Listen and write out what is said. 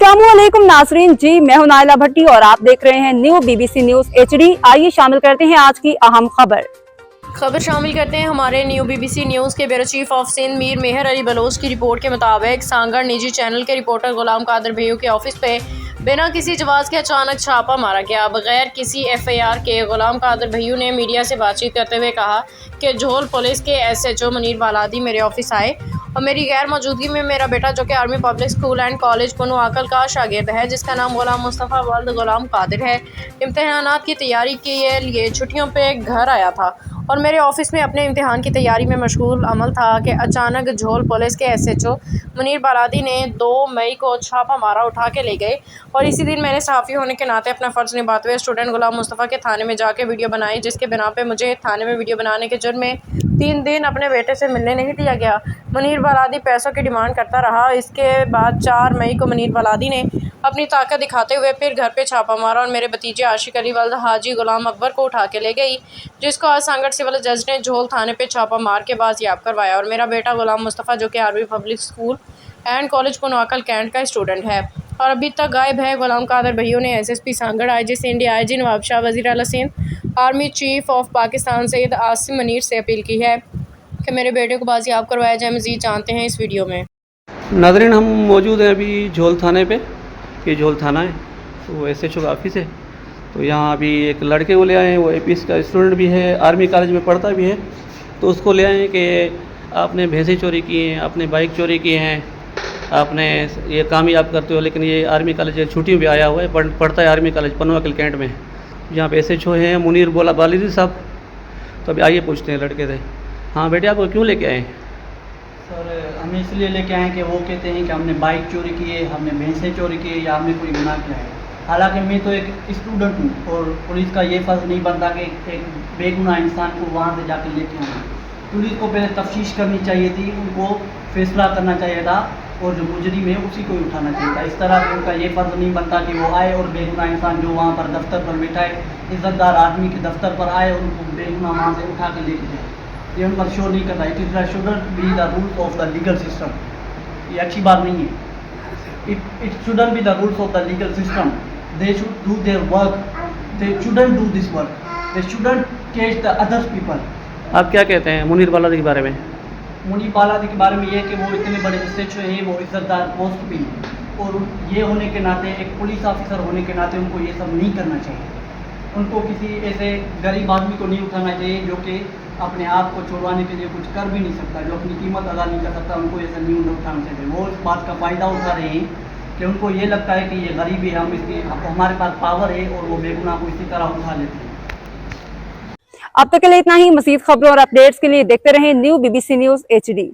अस्सलामुअलैकुम नाजरीन जी, मैं हूं नाइला भट्टी और आप देख रहे हैं न्यू BBC न्यूज HD। आइए शामिल करते हैं आज की अहम खबर शामिल करते हैं हमारे न्यू BBC न्यूज़ के bureau chief of Sindh Mir Mehar Ali Baloch की रिपोर्ट के मुताबिक सांगड़ निजी चैनल के रिपोर्टर गुलाम कादिर भैयू के ऑफिस पे बिना किसी जवाब के अचानक छापा मारा गया। बगैर किसी FIR के गुलाम कादिर भैयू ने मीडिया से बातचीत करते हुए कहा कि झोल पुलिस के SHO मुनीर बालादी मेरे ऑफिस आए और मेरी गैर मौजूदगी में मेरा बेटा, जो कि army public school and college कुनू आकल का शागिर्द है, जिसका नाम गुलाम मुस्तफ़ा वल्द गुलाम कादिर है, इम्तिहानात की तैयारी के लिए छुट्टियों पे घर आया था और मेरे ऑफिस में अपने इम्तिहान की तैयारी में मशगूल अमल था कि अचानक झोल पुलिस के SHO मुनीर बालादी ने 2 मई को छापा मारा उठा के ले गए। और इसी दिन मैंने सहाफ़ी होने के नाते अपना फ़र्ज़ निभाते हुए स्टूडेंट गुलाम मुस्तफ़ा के थाने में जाके वीडियो बनाई, जिसके बिना पे मुझे थाने में वीडियो बनाने के जुर्म में 3 दिन अपने बेटे से मिलने नहीं दिया गया। मुनीर बालादी पैसों की डिमांड करता रहा। इसके बाद 4 मई को मुनीर बालादी ने अपनी ताकत दिखाते हुए फिर घर पे छापा मारा और मेरे भतीजे आशिक अली वल्द हाजी गुलाम अकबर को उठा के ले गई, जिसको आज सांगड़ सिविल जज ने झोल थाने पे छापा मार के बाजियाब करवाया। और मेरा बेटा गुलाम मुस्तफ़ा, जो कि army public school and college कुनवाकल कैंट का स्टूडेंट है और अभी तक गायब है। गुलाम कादिर भैयू ने SSP Sanghar, IG Sindh, IG नवाब शाह, वज़ीर आला Sindh, army chief of Pakistan Syed Asim Munir से अपील की है कि मेरे बेटे को बाजियाब करवाया जाए। मज़ीद जानते हैं इस वीडियो में। नाज़रीन, हम मौजूद हैं अभी झोल थाने पे। ये झोल थाना है तो SHO का ऑफिस है। तो यहाँ अभी एक लड़के को ले आए हैं, वो APS का स्टूडेंट भी है, आर्मी कॉलेज में पढ़ता भी है। तो उसको ले आए हैं कि आपने भैंसें चोरी की हैं, आपने बाइक चोरी की हैं, आपने ये कामयाब करते हो। लेकिन ये आर्मी कॉलेज छुट्टियों पे आया हुआ है, पढ़ता है आर्मी कॉलेज पनवाकल कैंट में। यहाँ पे SHO हैं मुनीर बालादी साहब। तो अभी आइए पूछते हैं लड़के से। हाँ बेटे, आपको क्यों लेके आए हैं? सर, हम इसलिए लेके आए कि वो कहते हैं कि हमने बाइक चोरी की है, हमने भैंसें चोरी की है या हमने कोई गुनाह किया है। हालांकि मैं तो एक स्टूडेंट हूँ और पुलिस का ये फ़र्ज़ नहीं बनता कि एक बेगुनाह इंसान को वहाँ से जाकर लेके आना। पुलिस को पहले तफ्तीश करनी चाहिए थी, उनको फैसला करना चाहिए था और जो मुजरिम है उसी को उठाना चाहिए था। इस तरह उनका ये फ़र्ज़ नहीं बनता कि वो आए और बेगुनाह इंसान जो वहाँ पर दफ्तर पर बैठा है, इज़्ज़तदार आदमी के दफ्तर पर आए और उनको बेगुनाह वहाँ से उठा कर लेके जाए, ये उन पर शो नहीं करता। It is shouldn't be the rules of the legal system. ये अच्छी बात नहीं है। It shouldn't be the rules of the legal system. They should do their work. They shouldn't do this work. They shouldn't case the others people. आप क्या कहते हैं मुनीर बालादी के बारे में? मुनीर बालादी के बारे में ये कि वो इतने बड़े SHO हैं, वो इज़्ज़तदार पोस्ट भी हैं और ये होने के नाते, एक पुलिस ऑफिसर होने के नाते उनको ये सब नहीं करना चाहिए। उनको किसी ऐसे गरीब आदमी को नहीं उठाना चाहिए जो कि अपने आप को छुड़वाने के लिए कुछ कर भी नहीं सकता, जो अपनी कीमत अदा नहीं कर सकता। उनको ऐसा नहीं उठाना चाहिए। वो इस बात का फ़ायदा उठा रहे हैं कि उनको ये लगता है कि ये गरीबी है, हम इसकी हमारे पास पावर है और वो बेगुनाह को इसी तरह उठा लेते हैं। अब तक के लिए इतना ही। मज़ीद खबरों और अपडेट्स के लिए देखते रहें न्यू BBC न्यूज HD।